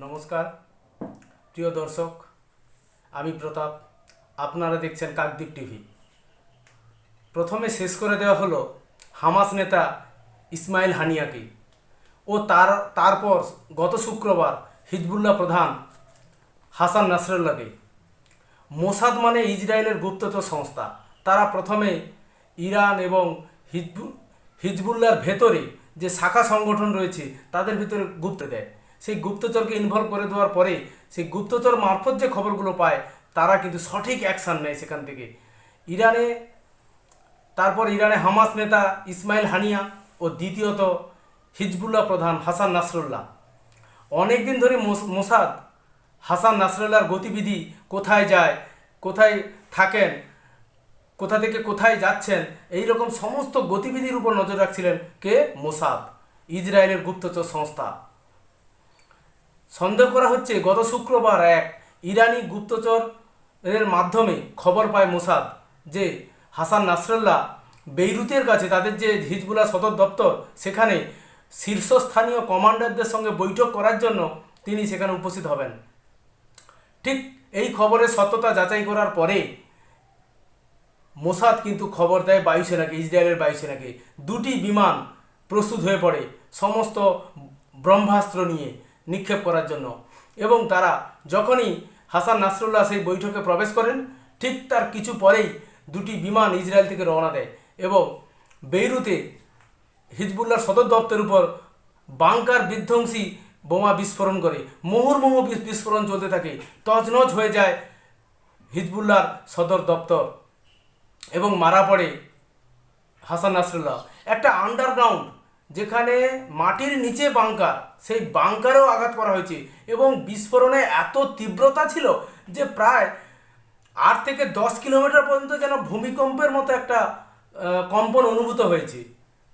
নমস্কার প্রিয় দর্শক, আমি প্রতাপ। আপনারা দেখছেন কাকদ্বীপ টিভি। প্রথমে শেষ করে দেওয়া হলো হামাস নেতা ইসমাইল হানিয়াকে ও তারপর গত শুক্রবার হিজবুল্লাহ প্রধান হাসান নাসরুল্লাহকে। মোসাদ মানে ইসরায়েলের গুপ্তচর সংস্থা। তারা প্রথমে ইরান এবং হিজবুল্লাহর ভেতরে যে শাখা সংগঠন রয়েছে তাদের ভিতরে গুপ্ত দেয়। সেই গুপ্তচরকে ইনভলভ করে দেওয়ার পরে সেই গুপ্তচর মারফত যে খবরগুলো পায় তারা কিন্তু সঠিক অ্যাকশান নেয় সেখান থেকে। ইরানে হামাস নেতা ইসমাইল হানিয়া ও দ্বিতীয়ত হিজবুল্লাহ প্রধান হাসান নাসরুল্লাহ। অনেক দিন ধরে মোসাদ হাসান নাসরুল্লাহর গতিবিধি, কোথায় যায়, কোথায় থাকেন, কোথা থেকে কোথায় যাচ্ছেন, এই রকম সমস্ত গতিবিধির উপর নজর রাখছিলেন কে? মোসাদ, ইসরায়েলের গুপ্তচর সংস্থা। সন্দেহ করা হচ্ছে গত শুক্রবার এক ইরানি গুপ্তচরের মাধ্যমে খবর পায় মোসাদ যে হাসান নাসরুল্লাহ বেইরুতের কাছে তাদের যে হিজবুল্লাহ সদর দপ্তর, সেখানে শীর্ষস্থানীয় কমান্ডারদের সঙ্গে বৈঠক করার জন্য তিনি সেখানে উপস্থিত হবেন। ঠিক এই খবরের সত্যতা যাচাই করার পরে মোসাদ কিন্তু খবর দেয় বায়ুসেনাকে, ইসরায়েলের বায়ুসেনাকে। দুটি বিমান প্রস্তুত হয়ে পড়ে সমস্ত ব্রহ্মাস্ত্র নিয়ে নিক্ষেপ করার জন্য। এবং তারা যখনই হাসান নাসরুল্লাহ সেই বৈঠকে প্রবেশ করেন, ঠিক তার কিছু পরেই দুটি বিমান ইসরায়েল থেকে রওনা দেয় এবং বেইরুতে হিজবুল্লাহর সদর দপ্তরের উপর বাংকার বিধ্বংসী বোমা বিস্ফোরণ করে। মুহুর্মুহু বিস্ফোরণ চলতে থাকে, তছনছ হয়ে যায় হিজবুল্লাহর সদর দপ্তর এবং মারা পড়ে হাসান নাসরুল্লাহ। একটা আন্ডারগ্রাউন্ড, যেখানে মাটির নিচে বাংকার, সেই বাংকারেও আঘাত করা হয়েছে এবং বিস্ফোরণে এত তীব্রতা ছিল যে প্রায় 8 থেকে 10 কিলোমিটার পর্যন্ত যেন ভূমিকম্পের মতো একটা কম্পন অনুভূত হয়েছে।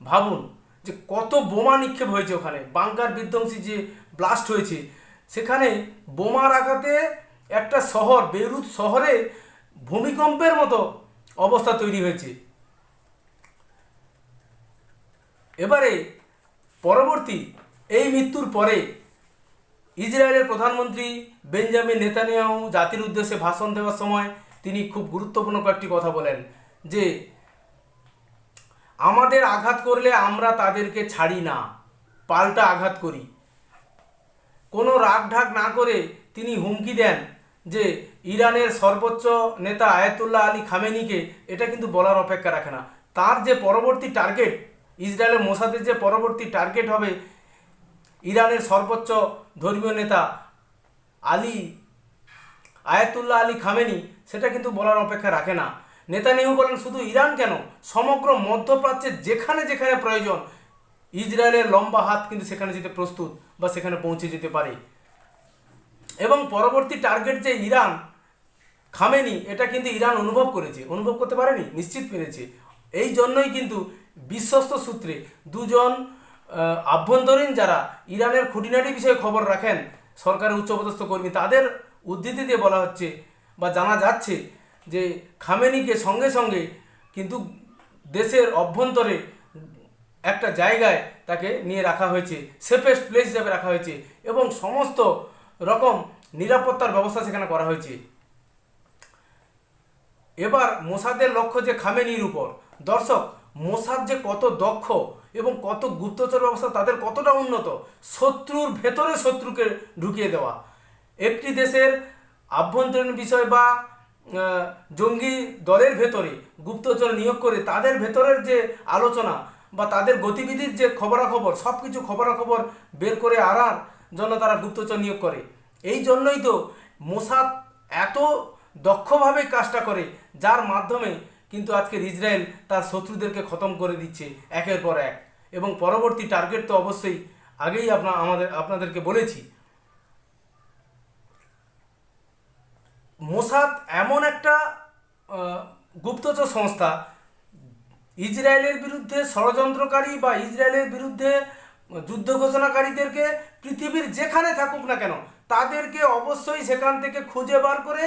ভাবুন যে কত বোমা নিক্ষেপ হয়েছে ওখানে। বাংকার বিধ্বংসী যে ব্লাস্ট হয়েছে, সেখানে বোমার আঘাতে একটা শহর, বেইরুত শহরে ভূমিকম্পের মতো অবস্থা তৈরি হয়েছে। এবারে পরবর্তী এই মৃত্যুর পরে ইসরায়েলের প্রধানমন্ত্রী বেঞ্জামিন নেতানিয়াহু জাতির উদ্দেশ্যে ভাষণ দেওয়ার সময় তিনি খুব গুরুত্বপূর্ণ কয়েকটি কথা বলেন যে আমাদের আঘাত করলে আমরা তাদেরকে ছাড়ি না, পাল্টা আঘাত করি। কোনো রাগঢাক না করে তিনি হুমকি দেন যে ইরানের সর্বোচ্চ নেতা আয়াতুল্লাহ আলী খামেনিকে এটা কিন্তু বলার অপেক্ষা রাখে না। তার যে পরবর্তী টার্গেট, ইসরায়েলের মোসাদের যে পরবর্তী টার্গেট হবে ইরানের সর্বোচ্চ ধর্মীয় নেতা আয়াতুল্লাহ আলী খামেনি, সেটা কিন্তু বলার অপেক্ষা রাখে না। নেতানিয়াহু বলেন শুধু ইরান কেন, সমগ্র মধ্যপ্রাচ্যের যেখানে যেখানে প্রয়োজন ইসরায়েলের লম্বা হাত কিন্তু সেখানে যেতে প্রস্তুত বা সেখানে পৌঁছে যেতে পারে। এবং পরবর্তী টার্গেট যে ইরান, খামেনি, এটা কিন্তু ইরান অনুভব করতে পারেনি, নিশ্চিত পেরেছে। এই জন্যই কিন্তু বিশ্বস্ত সূত্রে দুজন আভ্যন্তরীণ যারা ইরানের খুঁটিনাটি বিষয়ে খবর রাখেন, সরকারের উচ্চপদস্থ কর্মী, তাদের উদ্ধৃতি দিয়ে বলা হচ্ছে বা জানা যাচ্ছে যে খামেনিকে সঙ্গে সঙ্গে কিন্তু দেশের অভ্যন্তরে একটা জায়গায় তাকে নিয়ে রাখা হয়েছে, সেফেস্ট প্লেস হিসাবে রাখা হয়েছে এবং সমস্ত রকম নিরাপত্তার ব্যবস্থা সেখানে করা হয়েছে। এবার মোসাদের লক্ষ্য যে খামেনির উপর। দর্শক, মোসাদ যে কত দক্ষ এবং কত গুপ্তচর ব্যবস্থা তাদের কতটা উন্নত, শত্রুর ভেতরে শত্রুকে ঢুকিয়ে দেওয়া। একটি দেশের আভ্যন্তরীণ বিষয় বা জঙ্গি দলের ভেতরে গুপ্তচর নিয়োগ করে তাদের ভেতরের যে আলোচনা বা তাদের গতিবিধির যে খবরাখবর, সব কিছু খবরাখবর বের করে আনার জন্য তারা গুপ্তচর নিয়োগ করে। এই জন্যই তো মোসাদ এত দক্ষভাবে কাজটা করে, যার মাধ্যমে কিন্তু আজকের ইসরায়েল তার শত্রুদেরকে খতম করে দিচ্ছে একের পর এক। এবং পরবর্তী টার্গেট তো অবশ্যই আগেই আপনাদেরকে বলেছি। মোসাদ এমন একটা গুপ্তচর সংস্থা, ইসরায়েলের বিরুদ্ধে ষড়যন্ত্রকারী বা ইসরায়েলের বিরুদ্ধে যুদ্ধ ঘোষণাকারীদেরকে পৃথিবীর যেখানে থাকুক না কেন তাদেরকে অবশ্যই সেখান থেকে খুঁজে বার করে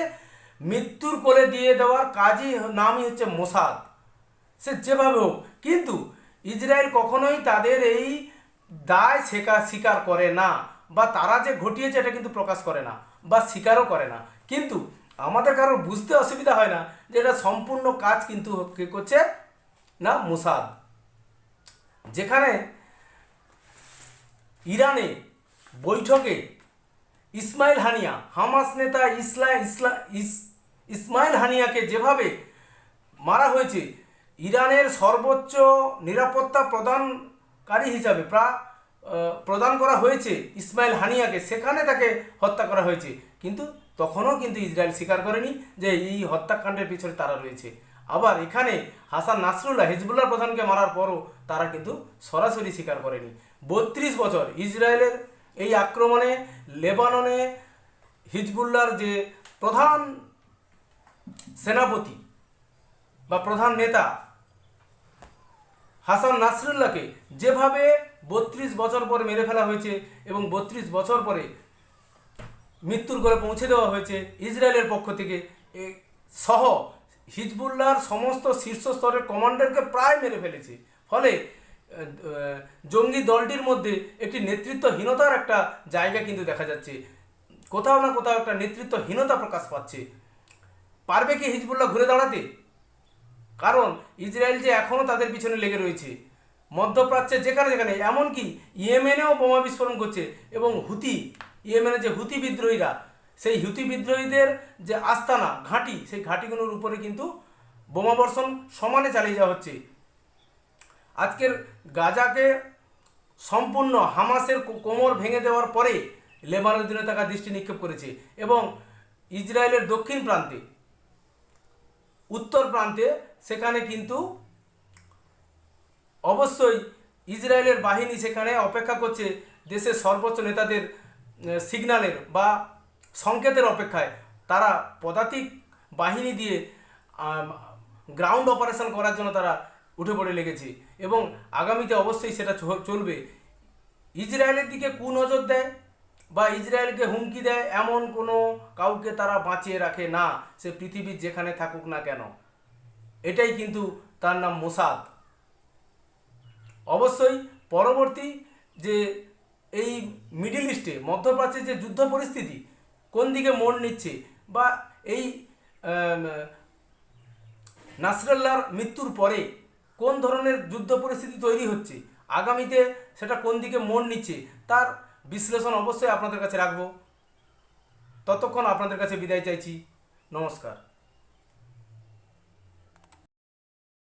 মৃত্যুর কোলে দিয়ে দেওয়ার কাজই, নামই হচ্ছে মোসাদ। সে যেভাবে হোক, কিন্তু ইসরায়েল কখনোই তাদের এই দায় স্বীকার করে না। বা তারা যে ঘটিয়েছে এটা কিন্তু প্রকাশ করে না বা স্বীকারও করে না। কিন্তু আমাদের কারোর বুঝতে অসুবিধা হয় না যে এটা সম্পূর্ণ কাজ কিন্তু কে করছে না, মোসাদ। যেখানে ইরানে বৈঠকে ইসমাইল হানিয়া, হামাস নেতা ইসমাইল হানিয়াকে যেভাবে মারা হয়েছে, ইরানের সর্বোচ্চ নিরাপত্তা প্রদানকারী হিসাবে প্রদান করা হয়েছে ইসমাইল হানিয়াকে, সেখানে তাকে হত্যা করা হয়েছে। কিন্তু তখনও কিন্তু ইসরায়েল স্বীকার করেনি যে এই হত্যাকাণ্ডের পিছনে তারা রয়েছে। আবার এখানে হাসান নাসরুল্লাহ হিজবুল্লাহ প্রধানকে মারার পরও তারা কিন্তু সরাসরি স্বীকার করেনি। 32 বছর ইসরায়েলের এই আক্রমণে লেবাননে হিজবুল্লাহর যে প্রধান সেনাপতি বা প্রধান নেতা হাসান নাসরুল্লাহকে যেভাবে 32 বছর পরে মেরে ফেলা হয়েছে এবং 32 বছর পরে মৃত্যুর কোলে পৌঁছে দেওয়া হয়েছে ইসরায়েলের পক্ষ থেকে, সহ হিজবুল্লাহর সমস্ত শীর্ষ স্তরের কমান্ডারকে প্রায় মেরে ফেলেছে। ফলে জঙ্গি দলটির মধ্যে একটি নেতৃত্বহীনতার একটা জায়গা কিন্তু দেখা যাচ্ছে। কোথাও না কোথাও একটা নেতৃত্বহীনতা প্রকাশ পাচ্ছে। পারবে কি হিজবুল্লাহ ঘুরে দাঁড়াতে? কারণ ইসরায়েল যে এখনও তাদের পিছনে লেগে রয়েছে, মধ্যপ্রাচ্যে যেখানে যেখানে, এমনকি ইয়েমেনেও বোমা বিস্ফোরণ করছে। এবং ইয়েমেনের যে হুতি বিদ্রোহীরা, সেই হুতি বিদ্রোহীদের যে আস্তানা ঘাঁটি, সেই ঘাঁটিগুলোর উপরে কিন্তু বোমাবর্ষণ সমানে চালিয়ে যাওয়া হচ্ছে। আজকের গাজাকে সম্পূর্ণ হামাসের কোমর ভেঙে দেওয়ার পরে লেবাননের দিনে তারা দৃষ্টি নিক্ষেপ করেছে। এবং ইসরায়েলের দক্ষিণ প্রান্তে, উত্তর প্রান্তে, সেখানে কিন্তু অবশ্যই ইসরায়েলের বাহিনী সেখানে অপেক্ষা করছে দেশের সর্বোচ্চ নেতাদের সিগন্যালের বা সংকেতের অপেক্ষায়। তারা পদাতিক বাহিনী দিয়ে গ্রাউন্ড অপারেশন করার জন্য তারা উঠে পড়ে লেগেছে এবং আগামীতে অবশ্যই সেটা চলবে। ইসরায়েলের দিকে কুনজর দেয় বা ইসরায়েলকে হুমকি দেয় এমন কোনো কাউকে তারা বাঁচিয়ে রাখে না, সে পৃথিবীর যেখানে থাকুক না কেন। এটাই কিন্তু তার নাম মোসাদ। অবশ্যই পরবর্তী যে এই মিডল ইস্টে, মধ্যপ্রাচ্যে যে যুদ্ধ পরিস্থিতি কোন দিকে মোড় নিচ্ছে বা এই নাসরুল্লাহর মৃত্যুর পরে কোন ধরনের যুদ্ধ পরিস্থিতি তৈরি হচ্ছে, আগামীতে সেটা কোন দিকে মোড় নিচ্ছে, তার বিশ্লেষণ অবশ্যই আপনাদের কাছে রাখবো। ততক্ষণ আপনাদের কাছে বিদায় চাইছি। নমস্কার।